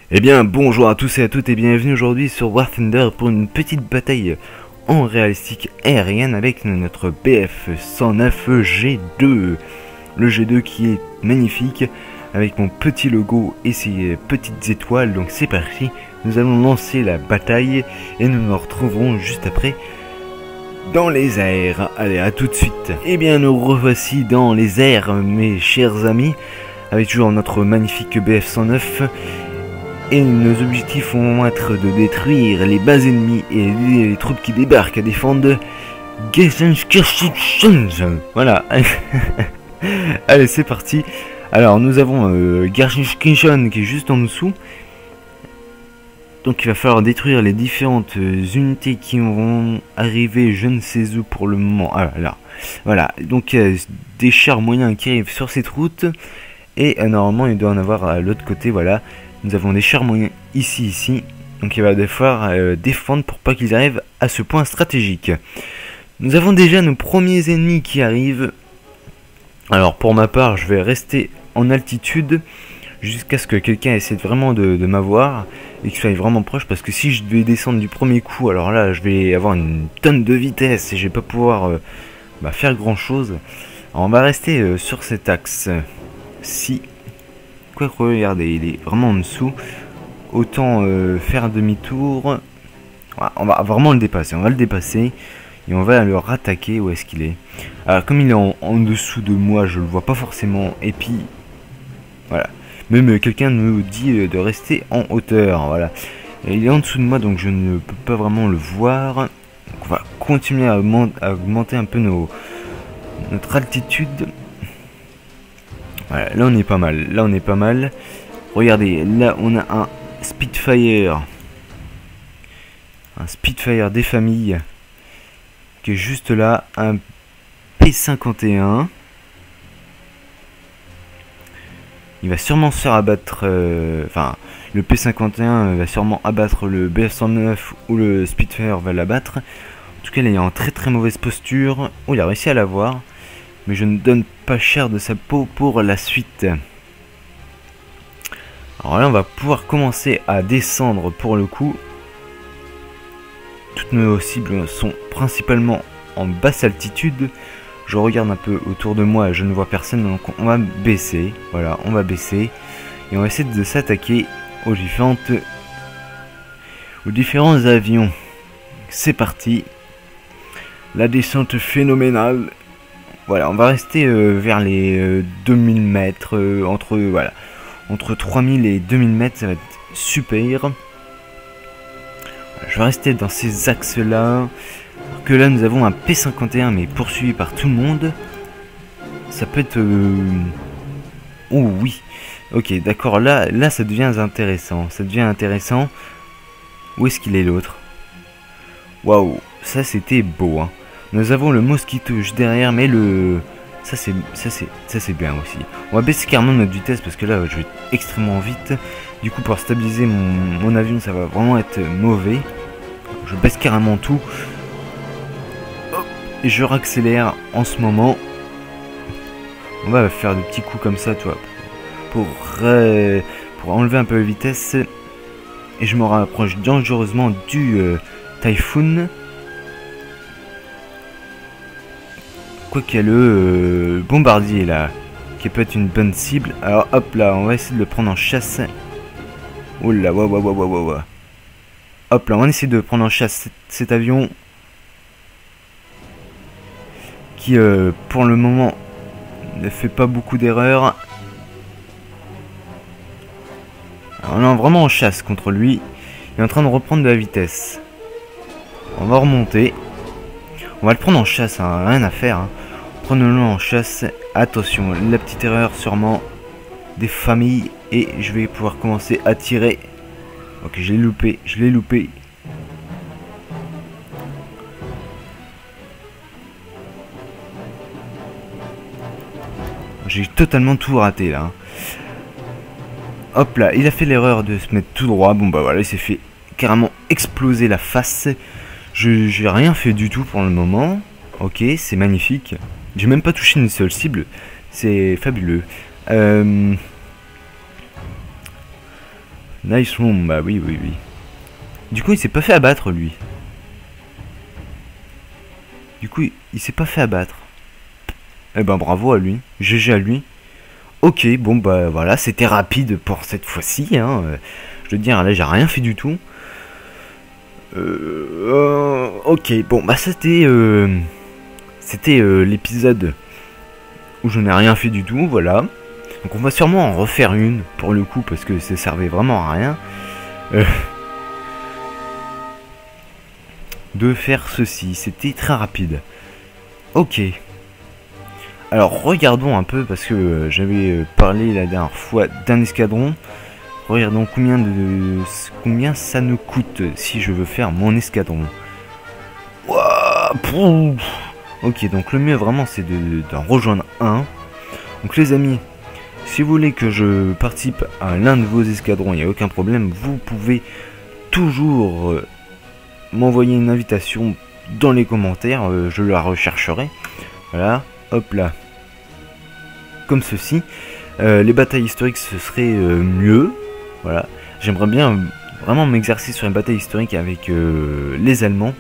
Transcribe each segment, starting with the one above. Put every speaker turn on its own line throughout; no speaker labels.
Eh bien, bonjour à tous et à toutes et bienvenue aujourd'hui sur War Thunder pour une petite bataille en réalistique aérienne avec notre BF-109 G2. Le G2 qui est magnifique avec mon petit logo et ses petites étoiles. Donc c'est parti, nous allons lancer la bataille et nous nous retrouverons juste après dans les airs. Allez, à tout de suite. Eh bien, nous revoici dans les airs, mes chers amis, avec toujours notre magnifique BF-109. Et nos objectifs vont être de détruire les bases ennemies et aider les troupes qui débarquent à défendre Gelsenkirchen. Voilà. Allez, c'est parti. Alors, nous avons Gelsenkirchen qui est juste en dessous. Donc, il va falloir détruire les différentes unités qui vont arriver je ne sais où pour le moment. Ah là. Voilà. Donc, il y a des chars moyens qui arrivent sur cette route. Et normalement, il doit en avoir à l'autre côté. Voilà. Nous avons des chars moyens ici. Donc il va devoir défendre pour pas qu'ils arrivent à ce point stratégique. Nous avons déjà nos premiers ennemis qui arrivent. Alors pour ma part, je vais rester en altitude jusqu'à ce que quelqu'un essaie vraiment de m'avoir et qu'il soit vraiment proche. Parce que si je vais descendre du premier coup, alors là je vais avoir une tonne de vitesse et je vais pas pouvoir faire grand chose. Alors on va rester sur cet axe. Si... Quoi, regardez, il est vraiment en dessous. Autant faire demi-tour. Voilà, on va vraiment le dépasser. On va le dépasser. Et on va le rattaquer. Où est-ce qu'il est? Alors, comme il est en dessous de moi, je le vois pas forcément. Et puis, voilà. Même quelqu'un me dit de rester en hauteur. Voilà. Et il est en dessous de moi, donc je ne peux pas vraiment le voir. Donc, on va continuer à augmenter un peu notre altitude. Voilà, là on est pas mal, Regardez, là on a un Spitfire. Un Spitfire des familles. Qui est juste là. Un P51. Il va sûrement se faire abattre. Enfin, le P51 va sûrement abattre le BF-109 ou le Spitfire va l'abattre. En tout cas, là, il est en très mauvaise posture. Oh, il a réussi à l'avoir. Mais je ne donne pas cher de sa peau pour la suite. Alors là, on va pouvoir commencer à descendre pour le coup. Toutes nos cibles sont principalement en basse altitude. Je regarde un peu autour de moi, je ne vois personne, donc on va baisser. Voilà, on va baisser. Et on va essayer de s'attaquer aux différents avions. C'est parti. La descente phénoménale. Voilà, on va rester vers les 2000 mètres, entre 3000 et 2000 mètres, ça va être super. Voilà, je vais rester dans ces axes-là. Que là, nous avons un P51, mais poursuivi par tout le monde. Ça peut être... Oh oui. Ok, d'accord, là, ça devient intéressant. Où est-ce qu'il est l'autre? Waouh, ça c'était beau, hein. Nous avons le Mosquito juste derrière, mais ça c'est bien aussi. On va baisser carrément notre vitesse parce que là je vais extrêmement vite. Du coup pour stabiliser mon avion ça va vraiment être mauvais. Je baisse carrément tout. Hop, et je raccélère en ce moment. On va faire des petits coups comme ça, tu vois, pour enlever un peu la vitesse. Et je me rapproche dangereusement du Typhoon. Quoi qu'il y a le bombardier là, qui peut être une bonne cible. Alors hop là, on va essayer de le prendre en chasse. Oh là, waouh. Hop là, on va essayer de prendre en chasse cet avion. Qui pour le moment ne fait pas beaucoup d'erreurs. On est vraiment en chasse contre lui. Il est en train de reprendre de la vitesse. On va remonter. On va le prendre en chasse, hein, rien à faire. Hein. Prenons-le en chasse. Attention, la petite erreur sûrement des familles. Et je vais pouvoir commencer à tirer. Ok, je l'ai loupé. J'ai totalement tout raté là. Hein. Hop là, il a fait l'erreur de se mettre tout droit. Bon bah voilà, il s'est fait carrément exploser la face. J'ai rien fait du tout pour le moment. Ok, c'est magnifique. J'ai même pas touché une seule cible. C'est fabuleux. Nice room, bah oui, oui, oui. Du coup, il s'est pas fait abattre, lui. Du coup, il s'est pas fait abattre. Eh ben, bravo à lui. GG à lui. Ok, bon, bah voilà, c'était rapide pour cette fois-ci. Hein. Je veux dire, là, j'ai rien fait du tout. Ok, bon, bah c'était l'épisode où je n'ai rien fait du tout, voilà. Donc on va sûrement en refaire une, pour le coup, parce que ça servait vraiment à rien. De faire ceci, c'était très rapide. Ok. Alors regardons un peu, parce que j'avais parlé la dernière fois d'un escadron. Regardons combien ça nous coûte si je veux faire mon escadron. Ouah, ok, donc le mieux vraiment c'est d'en rejoindre un. Donc les amis, si vous voulez que je participe à l'un de vos escadrons, il n'y a aucun problème, vous pouvez toujours m'envoyer une invitation dans les commentaires, je la rechercherai. Voilà, hop là, comme ceci. Les batailles historiques ce serait mieux. Voilà, j'aimerais bien vraiment m'exercer sur une bataille historique avec les Allemands.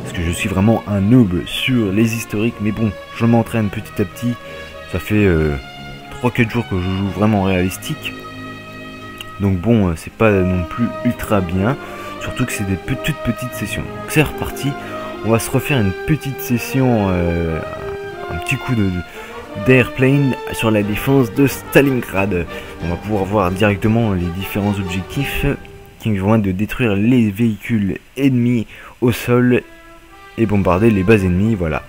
Parce que je suis vraiment un noob sur les historiques. Mais bon, je m'entraîne petit à petit. Ça fait 3-4 jours que je joue vraiment réalistique. Donc bon, c'est pas non plus ultra bien. Surtout que c'est des petites sessions. Donc c'est reparti. On va se refaire une petite session. Un petit coup d'airplane sur la défense de Stalingrad. On va pouvoir voir directement les différents objectifs qui vont être de détruire les véhicules ennemis au sol et bombarder les bases ennemies, voilà.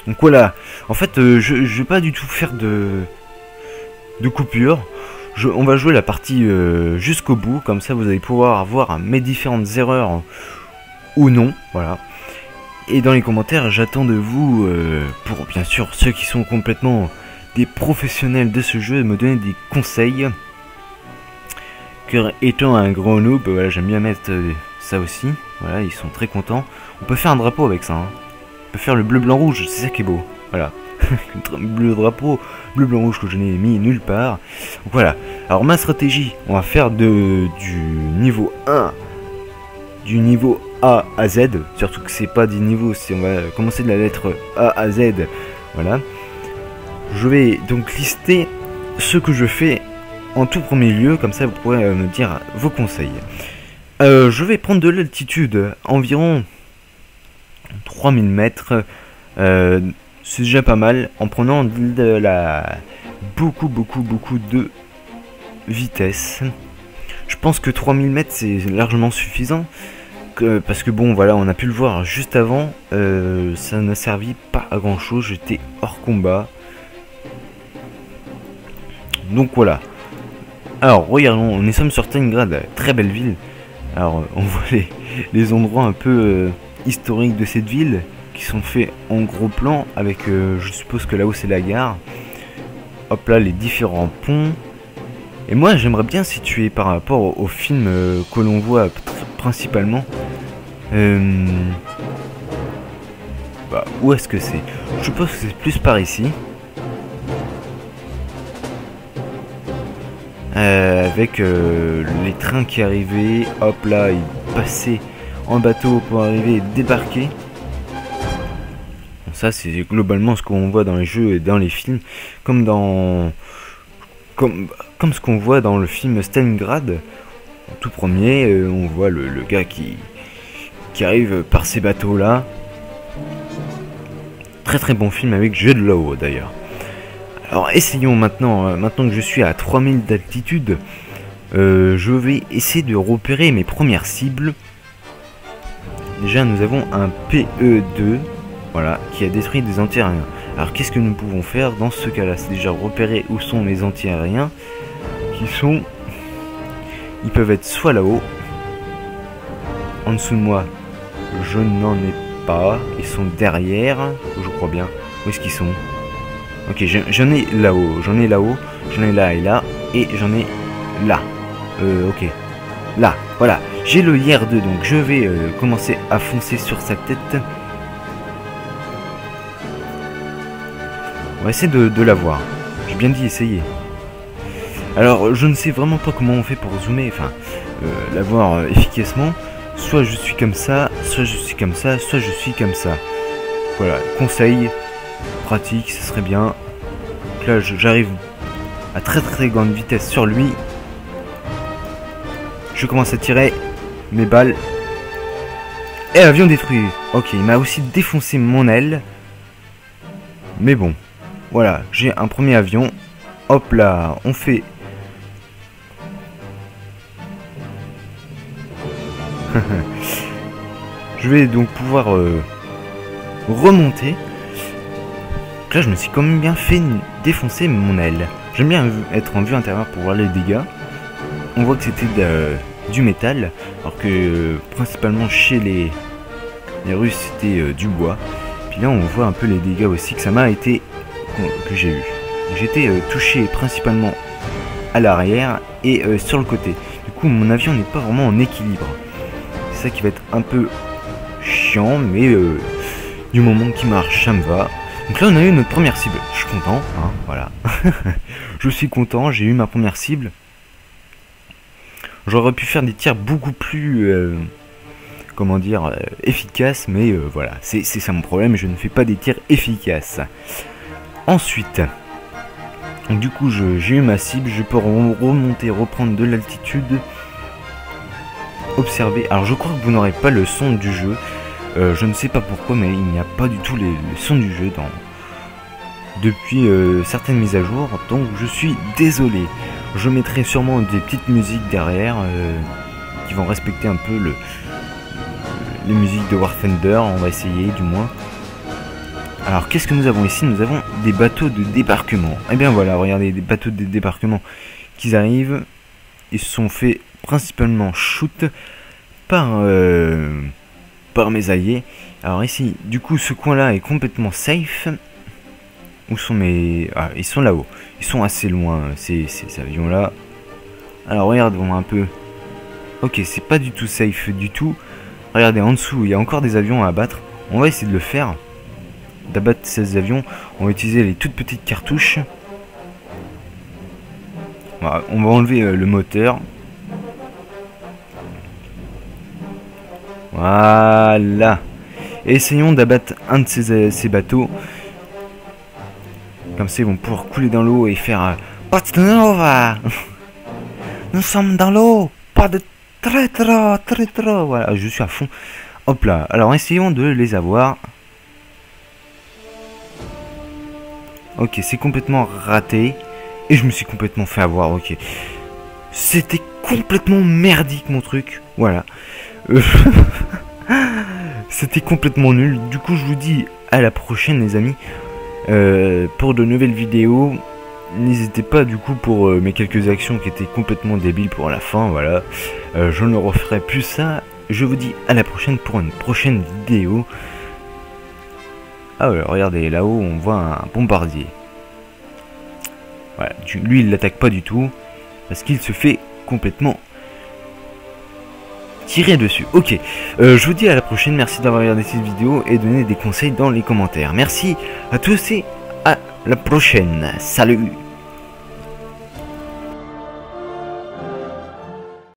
Donc voilà, en fait je vais pas du tout faire de coupure. On va jouer la partie jusqu'au bout, comme ça vous allez pouvoir voir mes différentes erreurs ou non, voilà. Et dans les commentaires, j'attends de vous, pour bien sûr ceux qui sont complètement des professionnels de ce jeu, de me donner des conseils. Car étant un gros noob, voilà, j'aime bien mettre ça aussi, voilà, ils sont très contents. On peut faire un drapeau avec ça, hein. On peut faire le bleu blanc rouge, c'est ça qui est beau, voilà. Le drapeau bleu blanc rouge que je n'ai mis nulle part. Donc voilà, alors ma stratégie, on va faire du niveau 1, du niveau A à Z, surtout que c'est pas des niveaux, on va commencer de la lettre A à Z, voilà. Je vais donc lister ce que je fais en tout premier lieu, comme ça vous pourrez me dire vos conseils. Je vais prendre de l'altitude, environ 3000 mètres, c'est déjà pas mal, en prenant de la beaucoup de vitesse. Je pense que 3000 mètres c'est largement suffisant, parce que bon voilà, on a pu le voir juste avant, ça n'a servi pas à grand chose, j'étais hors combat. Donc voilà. Alors regardons, nous sommes sur Stalingrad, très belle ville. Alors on voit les endroits un peu historiques de cette ville qui sont faits en gros plan avec, je suppose que là-haut c'est la gare. Hop là, les différents ponts. Et moi j'aimerais bien situer par rapport au film que l'on voit principalement. Bah, où est-ce que c'est? Je suppose que c'est plus par ici. Avec les trains qui arrivaient, hop là, ils passaient en bateau pour arriver et débarquer. Ça c'est globalement ce qu'on voit dans les jeux et dans les films, comme ce qu'on voit dans le film Stalingrad. En tout premier, on voit le gars qui arrive par ces bateaux là. Très bon film avec Jude Law d'ailleurs. Alors essayons maintenant, maintenant que je suis à 3000 d'altitude, je vais essayer de repérer mes premières cibles. Déjà nous avons un PE2, voilà, qui a détruit des anti-aériens. Alors qu'est-ce que nous pouvons faire dans ce cas là? C'est déjà repérer où sont mes anti-aériens, ils peuvent être soit là-haut, en dessous de moi je n'en ai pas. Ils sont derrière, je crois bien. Où est-ce qu'ils sont? Ok, j'en ai là-haut, j'en ai là-haut, j'en ai là et là, et j'en ai là. Ok. Là, voilà. J'ai le IR2, donc je vais commencer à foncer sur sa tête. On va essayer de l'avoir. J'ai bien dit essayer. Alors, je ne sais vraiment pas comment on fait pour zoomer, enfin, l'avoir efficacement. Soit je suis comme ça, soit je suis comme ça, soit je suis comme ça. Voilà, conseil pratique, ce serait bien. Donc là, j'arrive à très grande vitesse sur lui. Je commence à tirer mes balles. Et avion détruit. Ok, il m'a aussi défoncé mon aile. Mais bon, voilà, j'ai un premier avion. Hop là, on fait... Je vais donc pouvoir remonter. Donc là, je me suis quand même bien fait défoncer mon aile. J'aime bien être en vue intérieure pour voir les dégâts. On voit que c'était du métal, alors que principalement chez les Russes c'était du bois. Puis là, on voit un peu les dégâts aussi que ça m'a été que j'ai eu. J'étais touché principalement à l'arrière et sur le côté. Du coup, mon avion n'est pas vraiment en équilibre. C'est ça qui va être un peu chiant, mais du moment qui marche, ça me va. Donc là, on a eu notre première cible. Je suis content, hein, voilà. Je suis content, j'ai eu ma première cible. J'aurais pu faire des tirs beaucoup plus, comment dire, efficaces, mais voilà, c'est ça mon problème, je ne fais pas des tirs efficaces. Ensuite, du coup, j'ai eu ma cible, je peux remonter, reprendre de l'altitude. Observer. Alors je crois que vous n'aurez pas le son du jeu. Je ne sais pas pourquoi, mais il n'y a pas du tout le son du jeu depuis certaines mises à jour. Donc je suis désolé. Je mettrai sûrement des petites musiques derrière qui vont respecter un peu les musiques de War Thunder. On va essayer du moins. Alors qu'est-ce que nous avons ici? Nous avons des bateaux de débarquement. Et bien voilà, regardez, des bateaux de débarquement qui arrivent. Ils se sont fait principalement shoot par mes alliés. Alors ici, du coup, ce coin-là est complètement safe. Où sont mes... Ah, ils sont là-haut. Ils sont assez loin, ces avions-là. Alors, regardons un peu. Ok, c'est pas du tout safe du tout. Regardez, en dessous, il y a encore des avions à abattre. On va essayer de le faire. D'abattre ces avions. On va utiliser les toutes petites cartouches. Voilà, on va enlever le moteur. Voilà. Et essayons d'abattre un de ces bateaux. Comme ça, ils vont pouvoir couler dans l'eau et faire Porta Nova. Nous sommes dans l'eau. Pas de traître. Voilà, je suis à fond. Hop là. Alors, essayons de les avoir. Ok, c'est complètement raté. Et je me suis complètement fait avoir. Ok. C'était complètement merdique, mon truc. Voilà. C'était complètement nul. Du coup, je vous dis à la prochaine, les amis. Pour de nouvelles vidéos. N'hésitez pas du coup pour mes quelques actions qui étaient complètement débiles pour la fin. Voilà. Je ne referai plus ça. Je vous dis à la prochaine pour une prochaine vidéo. Ah ouais, regardez, là-haut on voit un bombardier. Voilà, lui il l'attaque pas du tout. Parce qu'il se fait complètement tirer dessus. Ok, je vous dis à la prochaine. Merci d'avoir regardé cette vidéo et donné des conseils dans les commentaires. Merci à tous et à la prochaine. Salut.